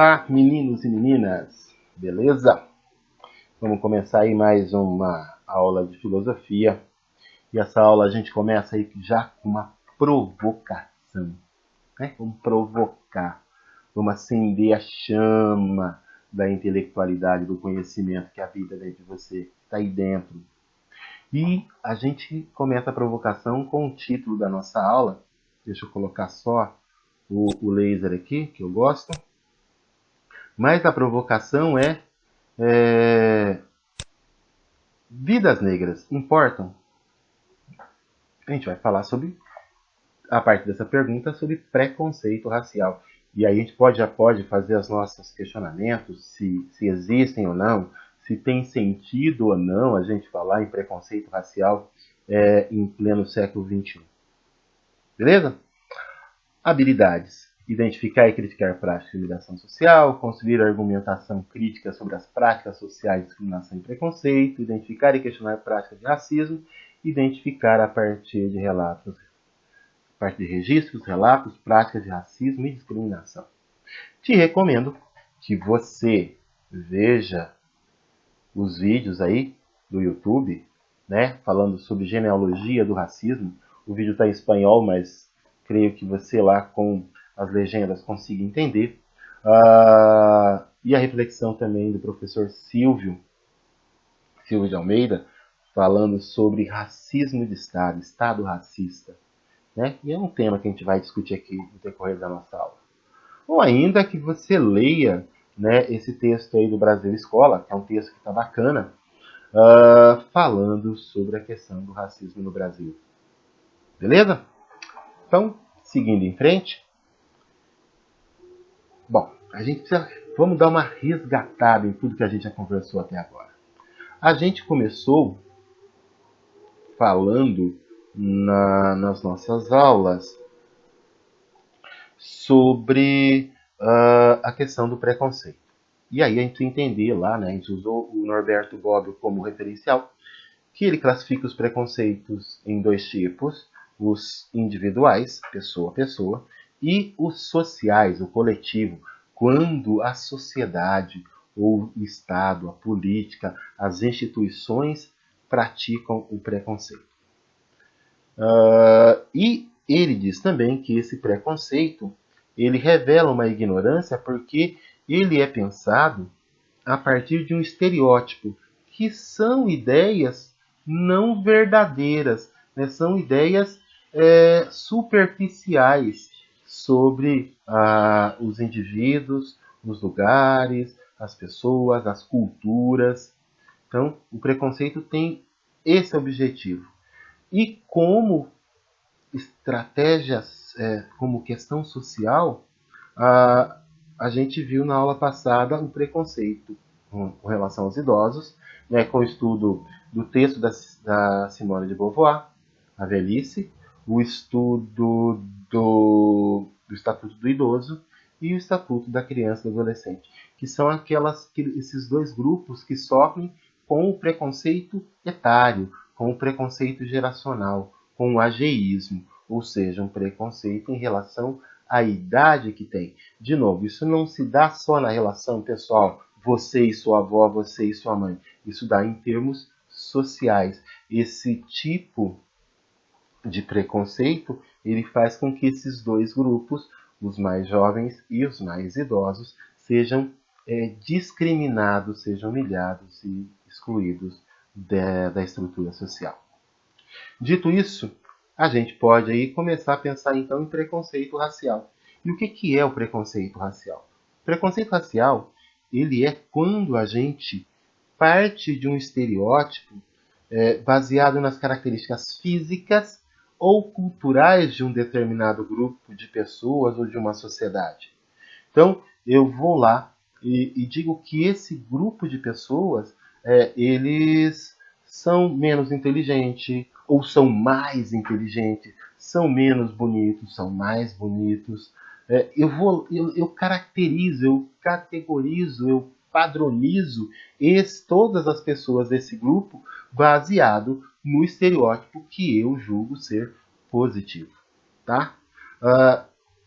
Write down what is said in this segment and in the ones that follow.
Olá, meninos e meninas, beleza? Vamos começar aí mais uma aula de filosofia. E essa aula a gente começa aí já com uma provocação, né? Vamos provocar, vamos acender a chama da intelectualidade, do conhecimento que habita dentro de você, está aí dentro. E a gente começa a provocação com o título da nossa aula. Deixa eu colocar só o laser aqui, que eu gosto. Mas a provocação é vidas negras importam? A gente vai falar sobre, a partir dessa pergunta, sobre preconceito racial. E aí a gente já pode fazer os nossos questionamentos, se existem ou não, se tem sentido ou não a gente falar em preconceito racial em pleno século XXI. Beleza? Habilidades. Identificar e criticar práticas de humilhação social, construir argumentação crítica sobre as práticas sociais de discriminação e preconceito, identificar e questionar práticas de racismo, identificar a partir de relatos, a partir de registros, relatos, práticas de racismo e discriminação. Te recomendo que você veja os vídeos aí do YouTube, né, falando sobre genealogia do racismo. O vídeo está em espanhol, mas creio que você lá com as legendas consiga entender. E a reflexão também do professor Silvio de Almeida, falando sobre racismo de Estado, Estado racista. Né? E é um tema que a gente vai discutir aqui no decorrer da nossa aula. Ou ainda que você leia, né, esse texto aí do Brasil Escola, que é um texto que está bacana, falando sobre a questão do racismo no Brasil. Beleza? Então, seguindo em frente. Bom, vamos dar uma resgatada em tudo que a gente já conversou até agora. A gente começou falando nas nossas aulas sobre a questão do preconceito. E aí a gente entender lá, né, a gente usou o Norberto Bobbio como referencial, que ele classifica os preconceitos em dois tipos, os individuais, pessoa a pessoa, e os sociais, o coletivo, quando a sociedade, ou o Estado, a política, as instituições praticam o preconceito. E ele diz também que esse preconceito ele revela uma ignorância porque ele é pensado a partir de um estereótipo, que são ideias não verdadeiras, né? São ideias superficiais sobre os indivíduos, os lugares, as pessoas, as culturas. Então, o preconceito tem esse objetivo. E como estratégias, como questão social, a gente viu na aula passada o preconceito com relação aos idosos, né, com o estudo do texto da Simone de Beauvoir, A Velhice, o estudo do Estatuto do Idoso e o Estatuto da Criança e do Adolescente, que são esses dois grupos que sofrem com o preconceito etário, com o preconceito geracional, com o ageísmo, ou seja, um preconceito em relação à idade que tem. De novo, isso não se dá só na relação pessoal, você e sua avó, você e sua mãe. Isso dá em termos sociais. Esse tipo de preconceito, ele faz com que esses dois grupos, os mais jovens e os mais idosos, sejam discriminados, sejam humilhados e excluídos da estrutura social. Dito isso, a gente pode aí começar a pensar então em preconceito racial. E o que é o preconceito racial? O preconceito racial, ele é quando a gente parte de um estereótipo baseado nas características físicas ou culturais de um determinado grupo de pessoas ou de uma sociedade. Então, eu vou lá e digo que esse grupo de pessoas, eles são menos inteligentes ou são mais inteligentes, são menos bonitos, são mais bonitos. Eu caracterizo, eu categorizo, eu padronizo todas as pessoas desse grupo baseado no estereótipo que eu julgo ser positivo. Tá?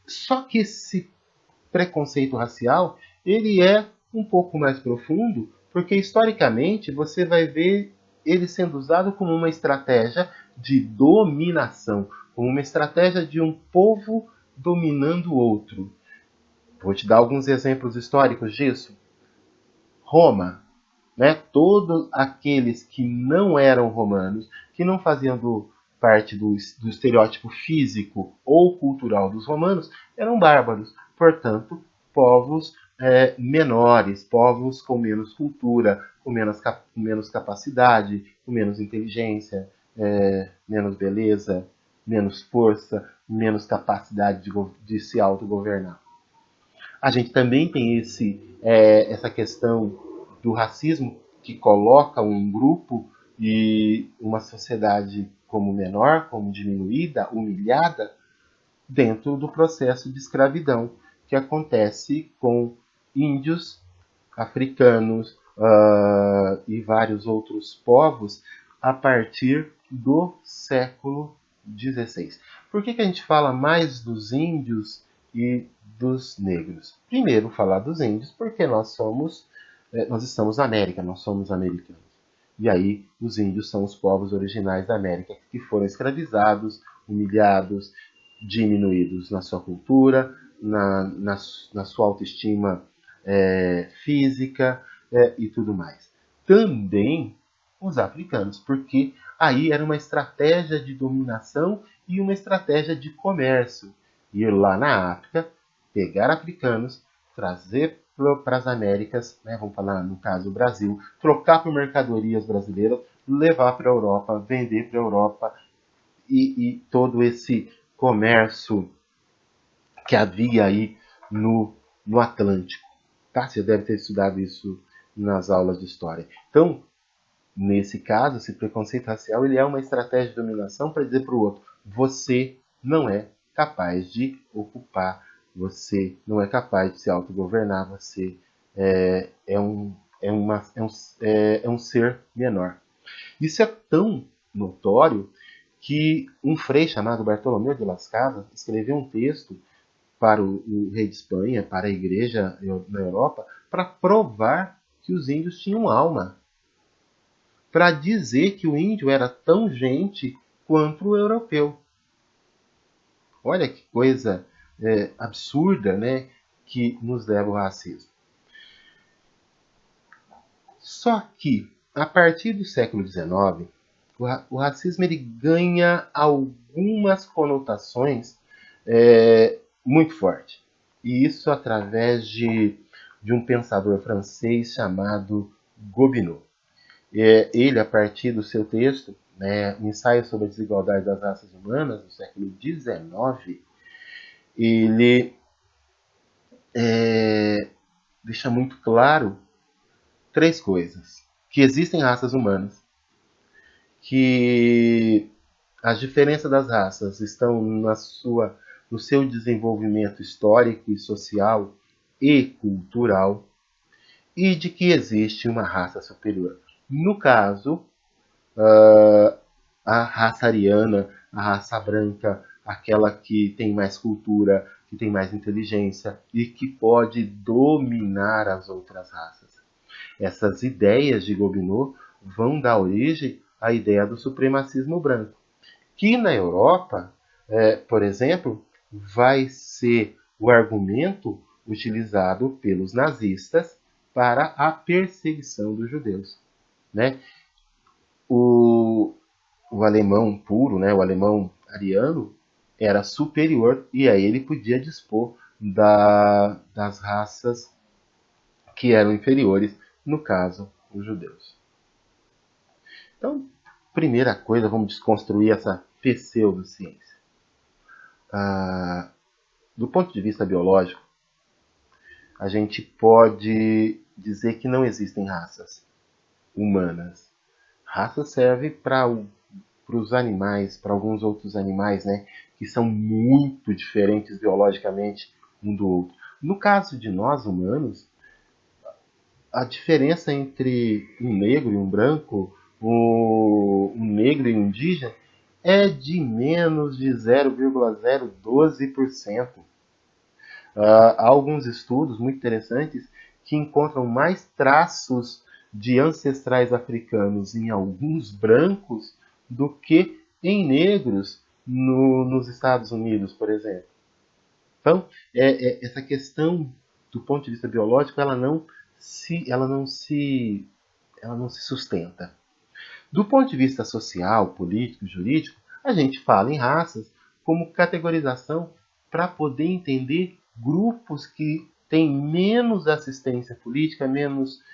Só que esse preconceito racial, ele é um pouco mais profundo, porque historicamente você vai ver ele sendo usado como uma estratégia de dominação, como uma estratégia de um povo dominando o outro. Vou te dar alguns exemplos históricos disso. Roma, né? Todos aqueles que não eram romanos, que não faziam parte do estereótipo físico ou cultural dos romanos, eram bárbaros. Portanto, povos menores, povos com menos cultura, com menos capacidade, com menos inteligência, menos beleza, menos força, menos capacidade de se autogovernar. A gente também tem essa questão do racismo que coloca um grupo e uma sociedade como menor, como diminuída, humilhada, dentro do processo de escravidão que acontece com índios, africanos e vários outros povos a partir do século XVI. Por que a gente fala mais dos índios e dos negros? Primeiro, falar dos índios, porque nós estamos na América, nós somos americanos. E aí, os índios são os povos originais da América que foram escravizados, humilhados, diminuídos na sua cultura, na sua autoestima física e tudo mais. Também os africanos, porque aí era uma estratégia de dominação e uma estratégia de comércio. Ir lá na África, pegar africanos, trazer para as Américas, né, vamos falar no caso o Brasil, trocar por mercadorias brasileiras, levar para a Europa, vender para a Europa e todo esse comércio que havia aí no Atlântico. Tá? Você deve ter estudado isso nas aulas de história. Então, nesse caso, esse preconceito racial ele é uma estratégia de dominação para dizer para o outro: você não é capaz de ocupar, você não é capaz de se autogovernar, você é um ser menor. Isso é tão notório que um frei chamado Bartolomeu de Las Casas escreveu um texto para o rei de Espanha, para a igreja na Europa, para provar que os índios tinham alma, para dizer que o índio era tão gente quanto o europeu. Olha que coisa absurda, né, que nos leva ao racismo. Só que, a partir do século XIX, o racismo ele ganha algumas conotações muito fortes. E isso através de um pensador francês chamado Gobineau. Ele, a partir do seu texto, né, Ensaio sobre a Desigualdade das Raças Humanas, no século XIX, ele deixa muito claro três coisas. Que existem raças humanas, que as diferenças das raças estão no seu desenvolvimento histórico e social e cultural, e de que existe uma raça superior. No caso, a raça ariana, a raça branca, aquela que tem mais cultura, que tem mais inteligência e que pode dominar as outras raças. Essas ideias de Gobineau vão dar origem à ideia do supremacismo branco, que na Europa, por exemplo, vai ser o argumento utilizado pelos nazistas para a perseguição dos judeus. Né? O alemão puro, né, o alemão ariano, era superior e aí ele podia dispor das raças que eram inferiores, no caso, os judeus. Então, primeira coisa, vamos desconstruir essa pseudociência. Do ponto de vista biológico, a gente pode dizer que não existem raças humanas. Raça serve para os animais, para alguns outros animais, né, que são muito diferentes biologicamente um do outro. No caso de nós humanos, a diferença entre um negro e um branco, um negro e um indígena, é de menos de 0,012%. Há alguns estudos muito interessantes que encontram mais traços de ancestrais africanos em alguns brancos do que em negros nos Estados Unidos, por exemplo. Então, essa questão, do ponto de vista biológico, ela não se sustenta. Do ponto de vista social, político, jurídico, a gente fala em raças como categorização para poder entender grupos que têm menos assistência política, menos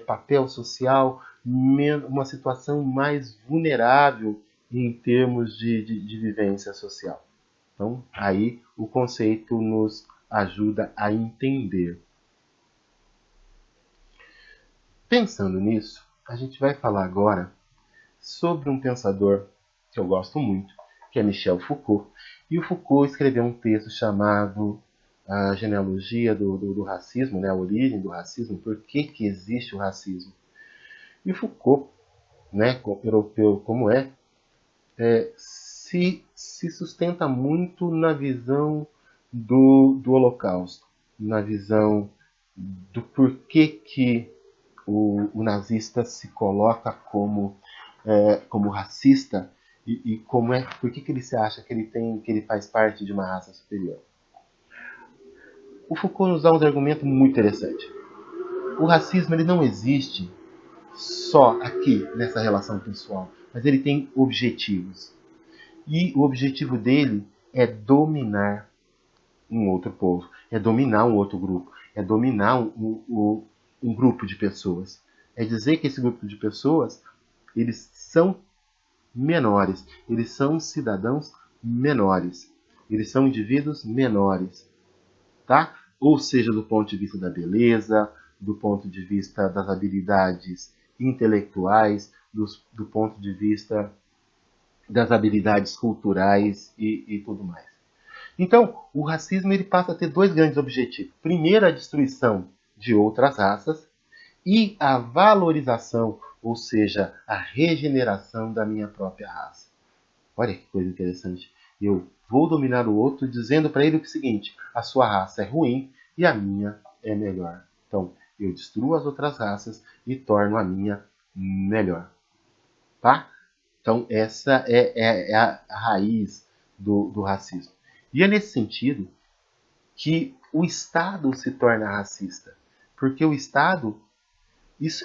papel social, uma situação mais vulnerável em termos de vivência social. Então, aí o conceito nos ajuda a entender. Pensando nisso, a gente vai falar agora sobre um pensador que eu gosto muito, que é Michel Foucault. E o Foucault escreveu um texto chamado A Genealogia do Racismo, né? A origem do racismo, por que existe o racismo. E o Foucault, né, europeu como se sustenta muito na visão do Holocausto, na visão do porquê que o nazista se coloca como racista e por que ele se acha que ele faz parte de uma raça superior. O Foucault nos dá um argumento muito interessante. O racismo ele não existe só aqui nessa relação pessoal, mas ele tem objetivos. E o objetivo dele é dominar um outro povo, é dominar um outro grupo, é dominar um grupo de pessoas. É dizer que esse grupo de pessoas, eles são menores, eles são cidadãos menores, eles são indivíduos menores, tá? Ou seja, do ponto de vista da beleza, do ponto de vista das habilidades intelectuais, do ponto de vista das habilidades culturais e tudo mais. Então, o racismo ele passa a ter dois grandes objetivos. Primeiro, a destruição de outras raças e a valorização, ou seja, a regeneração da minha própria raça. Olha que coisa interessante. Eu vou dominar o outro dizendo para ele o seguinte: a sua raça é ruim e a minha é melhor. Então, eu destruo as outras raças e torno a minha melhor. Tá? Então, essa é a raiz do racismo. E é nesse sentido que o Estado se torna racista. Porque o Estado,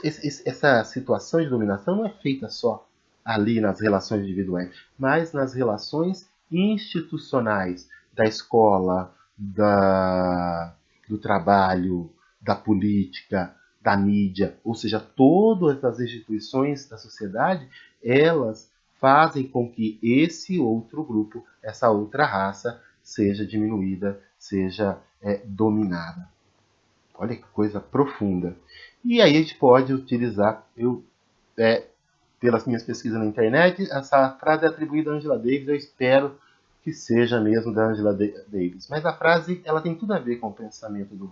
essa situação de dominação não é feita só ali nas relações individuais, mas nas relações institucionais da escola, do trabalho, da política, da mídia, ou seja, todas as instituições da sociedade, elas fazem com que esse outro grupo, essa outra raça, seja diminuída, seja dominada. Olha que coisa profunda. E aí a gente pode utilizar, pelas minhas pesquisas na internet, essa frase é atribuída a Angela Davis, eu espero que seja mesmo da Angela Davis. Mas a frase ela tem tudo a ver com o pensamento do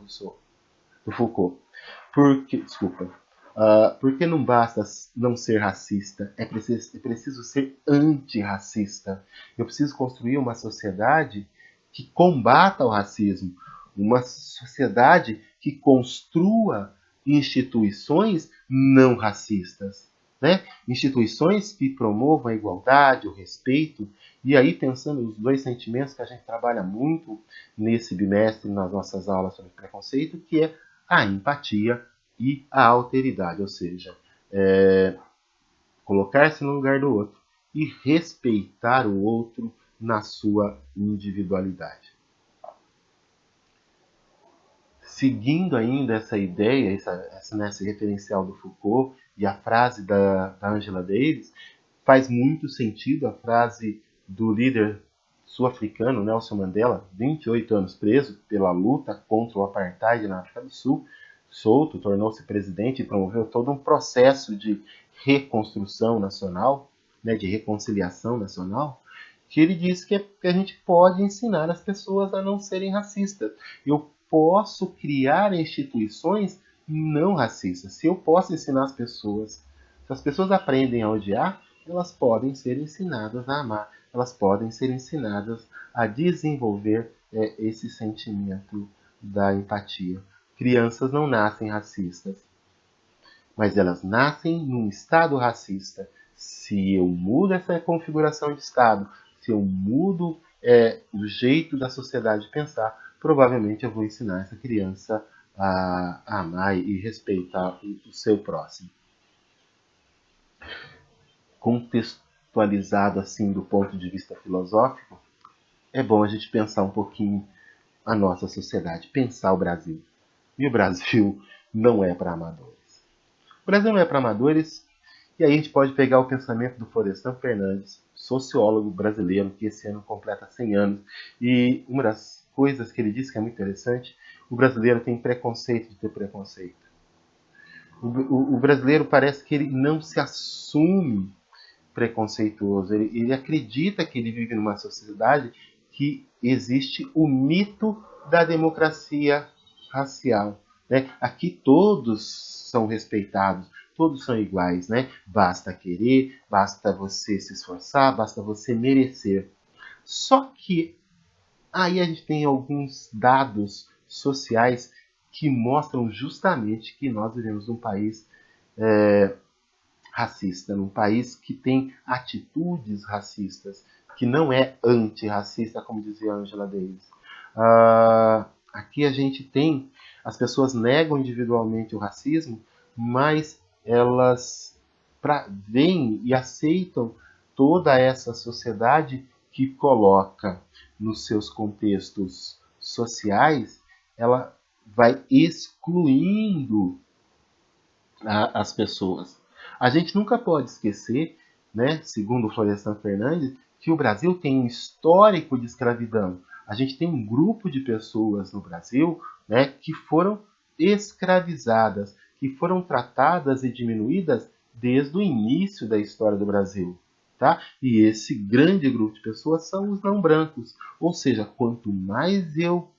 Foucault. Porque não basta não ser racista, é preciso ser antirracista. Eu preciso construir uma sociedade que combata o racismo, uma sociedade que construa instituições não racistas, né? Instituições que promovam a igualdade, o respeito, e aí pensando nos dois sentimentos que a gente trabalha muito nesse bimestre nas nossas aulas sobre preconceito, que é a empatia e a alteridade, ou seja, colocar-se no lugar do outro e respeitar o outro na sua individualidade. Seguindo ainda essa ideia, esse referencial do Foucault e a frase da Angela Davis, faz muito sentido a frase do líder sul-africano Nelson Mandela, 28 anos preso pela luta contra o apartheid na África do Sul, solto, tornou-se presidente e promoveu todo um processo de reconstrução nacional, né, de reconciliação nacional, que ele disse que a gente pode ensinar as pessoas a não serem racistas. Eu posso criar instituições não racistas. Se eu posso ensinar as pessoas, se as pessoas aprendem a odiar, elas podem ser ensinadas a amar, elas podem ser ensinadas a desenvolver esse sentimento da empatia. crianças não nascem racistas, mas elas nascem num estado racista. Se eu mudo essa configuração de estado, se eu mudo o jeito da sociedade pensar, provavelmente eu vou ensinar essa criança a amar e respeitar o seu próximo. Contextualizado assim do ponto de vista filosófico, é bom a gente pensar um pouquinho a nossa sociedade, pensar o Brasil. E o Brasil não é para amadores. O Brasil não é para amadores, e aí a gente pode pegar o pensamento do Florestan Fernandes, sociólogo brasileiro, que esse ano completa 100 anos, e uma das coisas que ele disse que é muito interessante, o brasileiro tem preconceito de ter preconceito. O brasileiro parece que ele não se assume preconceituoso, ele acredita que ele vive numa sociedade que existe o mito da democracia racial. Né? Aqui todos são respeitados, todos são iguais. Né? Basta querer, basta você se esforçar, basta você merecer. Só que aí a gente tem alguns dados sociais que mostram justamente que nós vivemos num país racista, num país que tem atitudes racistas, que não é antirracista, como dizia Angela Davis. Aqui a gente tem, as pessoas negam individualmente o racismo, mas elas veem e aceitam toda essa sociedade que coloca nos seus contextos sociais, ela vai excluindo as pessoas. A gente nunca pode esquecer, né, segundo o Florestan Fernandes, que o Brasil tem um histórico de escravidão. A gente tem um grupo de pessoas no Brasil, né, que foram escravizadas, que foram tratadas e diminuídas desde o início da história do Brasil. Tá? E esse grande grupo de pessoas são os não brancos. Ou seja, quanto mais eu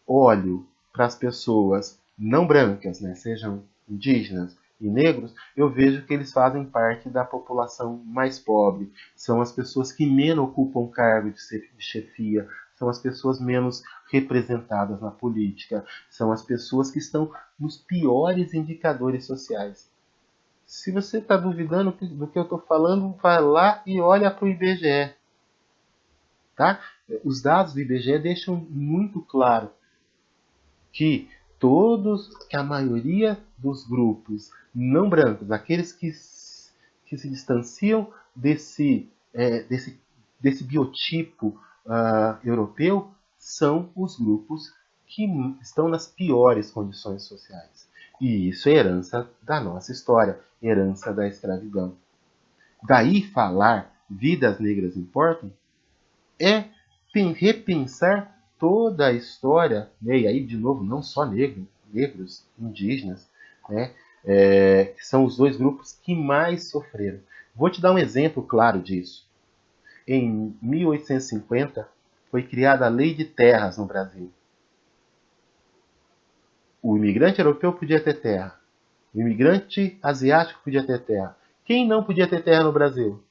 olho para as pessoas não brancas, né, sejam indígenas e negros, eu vejo que eles fazem parte da população mais pobre. São as pessoas que menos ocupam cargo de chefia, são as pessoas menos representadas na política, são as pessoas que estão nos piores indicadores sociais. Se você está duvidando do que eu estou falando, vai lá e olha para o IBGE. Tá? Os dados do IBGE deixam muito claro que a maioria dos grupos não brancos, aqueles que se distanciam desse biotipo europeu, são os grupos que estão nas piores condições sociais. E isso é herança da nossa história, herança da escravidão. Daí falar vidas negras importam é repensar toda a história, né? E aí, de novo, não só negros, indígenas, né? Que são os dois grupos que mais sofreram. Vou te dar um exemplo claro disso. Em 1850, foi criada a Lei de Terras no Brasil. O imigrante europeu podia ter terra. O imigrante asiático podia ter terra. Quem não podia ter terra no Brasil?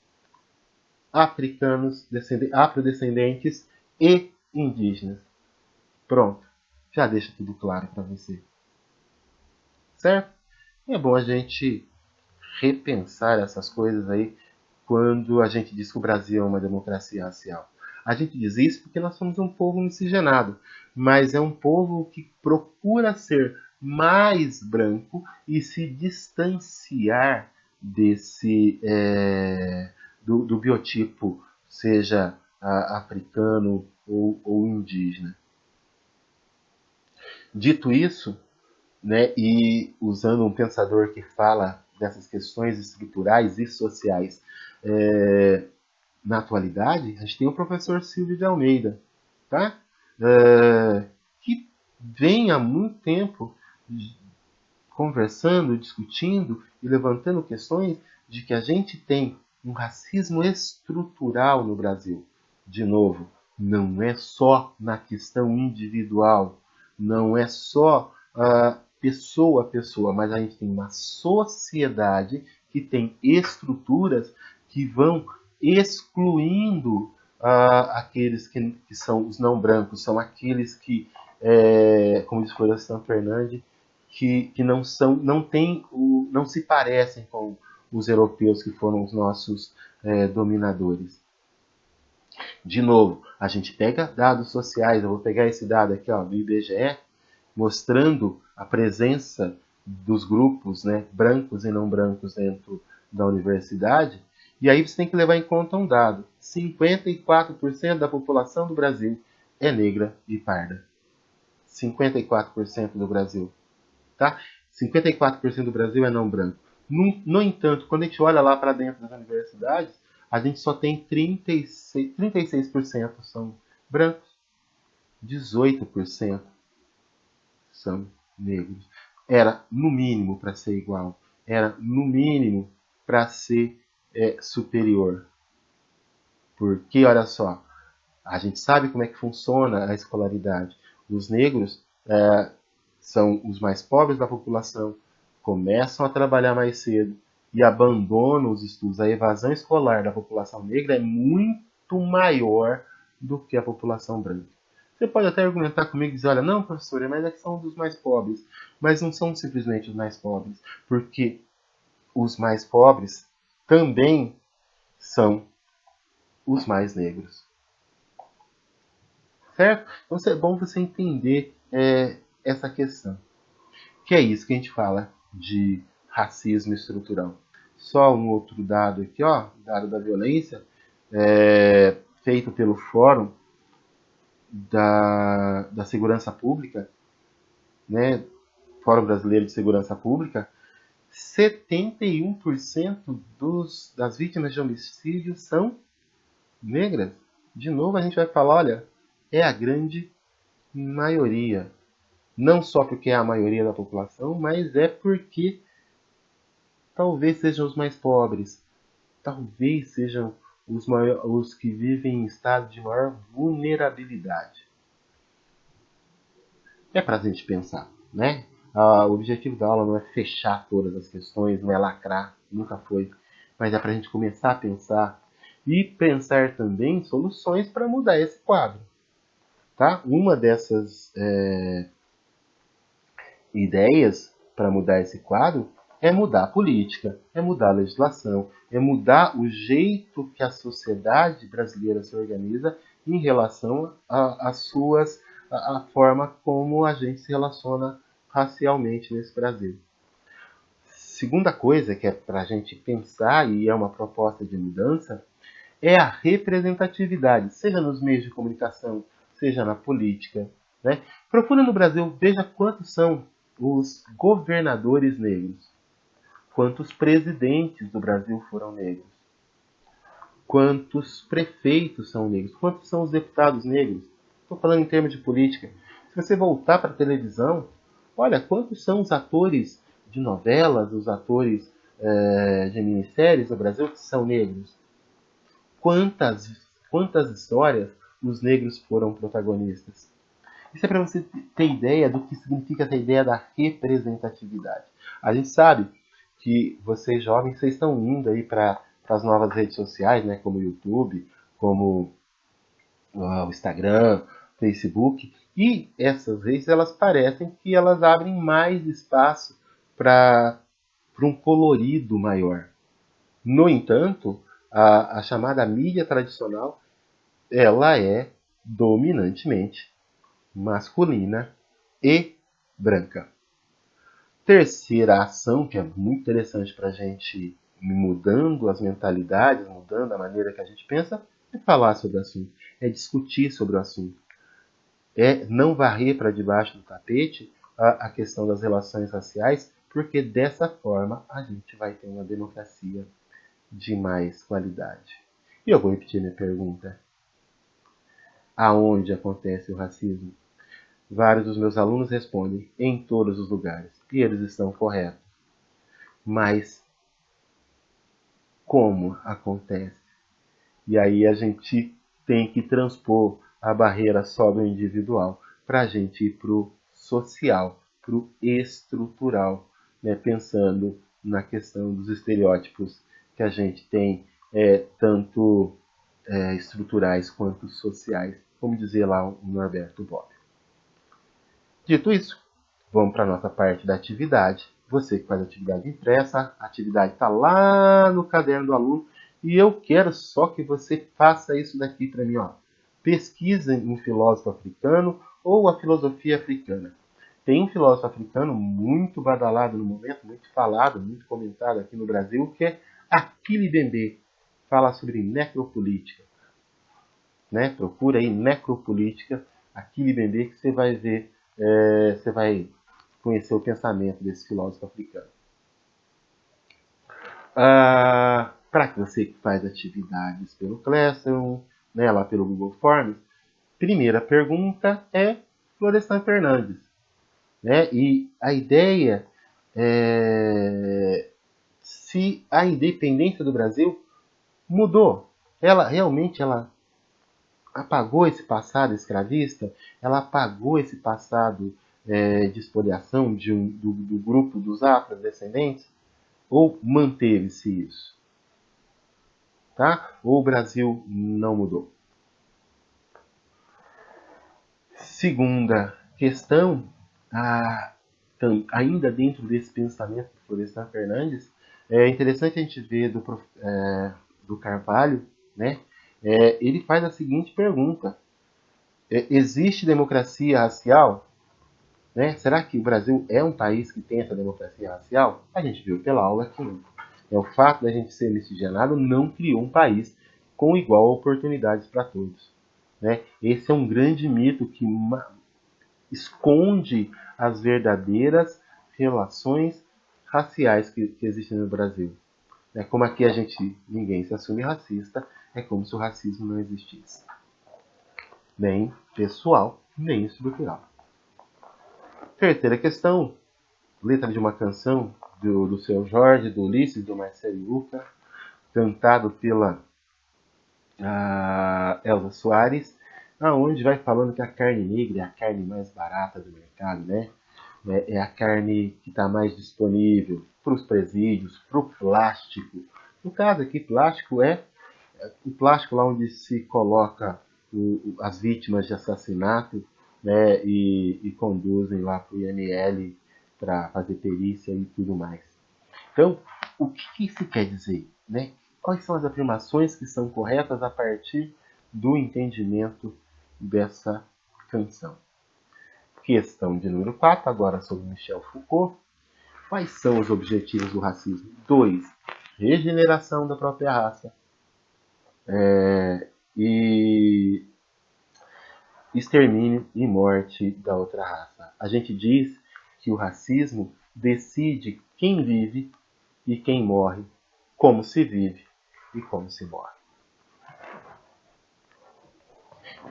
Africanos, afrodescendentes e indígenas. Pronto. Já deixa tudo claro para você. Certo? É bom a gente repensar essas coisas aí quando a gente diz que o Brasil é uma democracia racial. A gente diz isso porque nós somos um povo miscigenado, mas é um povo que procura ser mais branco e se distanciar do biotipo, seja africano ou indígena. Dito isso, né, e usando um pensador que fala dessas questões estruturais e sociais na atualidade, a gente tem o professor Silvio de Almeida, tá? Que vem há muito tempo conversando, discutindo e levantando questões de que a gente tem um racismo estrutural no Brasil. De novo, não é só na questão individual, não é só pessoa a pessoa, mas a gente tem uma sociedade que tem estruturas que vão excluindo aqueles que são os não brancos, são aqueles que como diz Florestan Fernandes, que não são, não se parecem com os europeus que foram os nossos dominadores. De novo, a gente pega dados sociais, eu vou pegar esse dado aqui ó, do IBGE, mostrando a presença dos grupos, né, brancos e não brancos dentro da universidade, e aí você tem que levar em conta um dado: 54% da população do Brasil é negra e parda. 54% do Brasil. Tá? 54% do Brasil é não branco. No entanto, quando a gente olha lá para dentro das universidades, a gente só tem 36% são brancos, 18% são negros. Era no mínimo para ser igual, era no mínimo para ser superior. Porque, olha só, a gente sabe como é que funciona a escolaridade. Os negros são os mais pobres da população, começam a trabalhar mais cedo e abandonam os estudos. A evasão escolar da população negra é muito maior do que a população branca. Você pode até argumentar comigo e dizer, olha, não, professor, mas é que são dos mais pobres. Mas não são simplesmente os mais pobres, porque os mais pobres também são os mais negros. Certo? Então é bom você entender essa questão. Que é isso que a gente fala de racismo estrutural. Só um outro dado aqui, ó, dado da violência, feito pelo Fórum da Segurança Pública, né, Fórum Brasileiro de Segurança Pública, 71% das vítimas de homicídio são negras. De novo a gente vai falar, olha, é a grande maioria. Não só porque é a maioria da população, mas é porque talvez sejam os mais pobres, talvez sejam os que vivem em estado de maior vulnerabilidade. É para a gente pensar, né? O objetivo da aula não é fechar todas as questões, não é lacrar, nunca foi, mas é para a gente começar a pensar e pensar também soluções para mudar esse quadro. Tá? Uma dessas ideias para mudar esse quadro é mudar a política, é mudar a legislação, é mudar o jeito que a sociedade brasileira se organiza em relação à forma como a gente se relaciona racialmente nesse Brasil. Segunda coisa que é para a gente pensar, e é uma proposta de mudança, é a representatividade, seja nos meios de comunicação, seja na política. Né? Procura no Brasil, veja quantos são os governadores negros, quantos presidentes do Brasil foram negros, quantos prefeitos são negros, quantos são os deputados negros. Estou falando em termos de política. Se você voltar para a televisão, olha quantos são os atores de novelas, os atores de minisséries do Brasil que são negros. Quantas histórias os negros foram protagonistas. Isso é para você ter ideia do que significa essa ideia da representatividade. A gente sabe que vocês jovens, vocês estão indo aí para as novas redes sociais, né, como o YouTube, como o Instagram, Facebook, e essas redes elas parecem que elas abrem mais espaço para um colorido maior. No entanto, a chamada mídia tradicional, ela é dominantemente masculina e branca. Terceira ação, que é muito interessante para a gente ir mudando as mentalidades, mudando a maneira que a gente pensa, é falar sobre o assunto, é discutir sobre o assunto. É não varrer para debaixo do tapete a questão das relações raciais, porque dessa forma a gente vai ter uma democracia de mais qualidade. E eu vou repetir minha pergunta. Aonde acontece o racismo? Vários dos meus alunos respondem em todos os lugares. E eles estão corretos. Mas como acontece? E aí a gente tem que transpor a barreira só do individual para a gente ir para o social, para o estrutural, né? Pensando na questão dos estereótipos que a gente tem, tanto estruturais quanto sociais, como dizia lá o Norberto Bobbio. Dito isso, vamos para a nossa parte da atividade. Você que faz atividade impressa, a atividade está lá no caderno do aluno e eu quero só que você faça isso daqui para mim. Ó. Pesquisa um filósofo africano ou a filosofia africana. Tem um filósofo africano muito badalado no momento, muito falado, muito comentado aqui no Brasil, que é Achille Mbembe. Fala sobre necropolítica. Né? Procura aí necropolítica, Achille Mbembe, que você vai ver, você vai conhecer o pensamento desse filósofo africano. Para que você que faz atividades pelo Classroom, né, lá pelo Google Forms, primeira pergunta é Florestan Fernandes. Né? E a ideia é se a independência do Brasil mudou. Ela realmente apagou esse passado escravista, ela apagou esse passado de expoliação do grupo dos afrodescendentes, ou manteve-se isso? Tá? Ou o Brasil não mudou? Segunda questão, ainda dentro desse pensamento do Florestan Fernandes, é interessante a gente ver do Carvalho, né? Ele faz a seguinte pergunta: existe democracia racial? Né? Será que o Brasil é um país que tem essa democracia racial? A gente viu pela aula que não. O fato da gente ser miscigenado não criou um país com igual oportunidades para todos. Né? Esse é um grande mito que esconde as verdadeiras relações raciais que existem no Brasil. Como aqui ninguém se assume racista, é como se o racismo não existisse. Nem pessoal, nem estrutural. Terceira questão, letra de uma canção do Seu Jorge, do Ulisses, do Marcelo Luca, cantado pela Elza Soares, aonde vai falando que a carne negra é a carne mais barata do mercado, né? É a carne que está mais disponível para os presídios, para o plástico. No caso aqui, plástico é o plástico lá onde se coloca as vítimas de assassinato, né, e conduzem lá para o IML para fazer perícia e tudo mais. Então, o que isso quer dizer? Né? Quais são as afirmações que são corretas a partir do entendimento dessa canção? Questão de número 4, agora sobre Michel Foucault. Quais são os objetivos do racismo? 2. Regeneração da própria raça. E extermínio e morte da outra raça. A gente diz que o racismo decide quem vive e quem morre, como se vive e como se morre.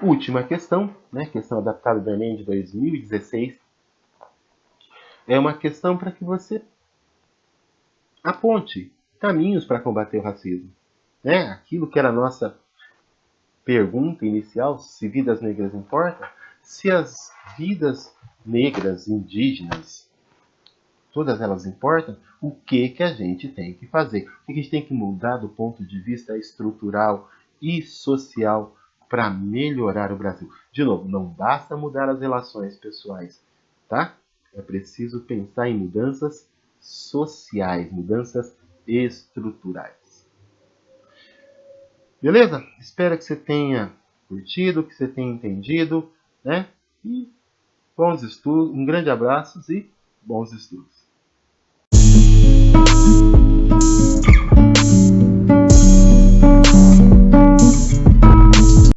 Última questão, né? Questão adaptada do Enem de 2016. É uma questão para que você aponte caminhos para combater o racismo. Né? Aquilo que era a nossa pergunta inicial, se vidas negras importam, se as vidas negras, indígenas, todas elas importam, o que a gente tem que fazer? O que a gente tem que mudar do ponto de vista estrutural e social para melhorar o Brasil? De novo, não basta mudar as relações pessoais, tá? É preciso pensar em mudanças sociais, mudanças estruturais. Beleza? Espero que você tenha curtido, que você tenha entendido, né? E bons estudos, um grande abraço e bons estudos.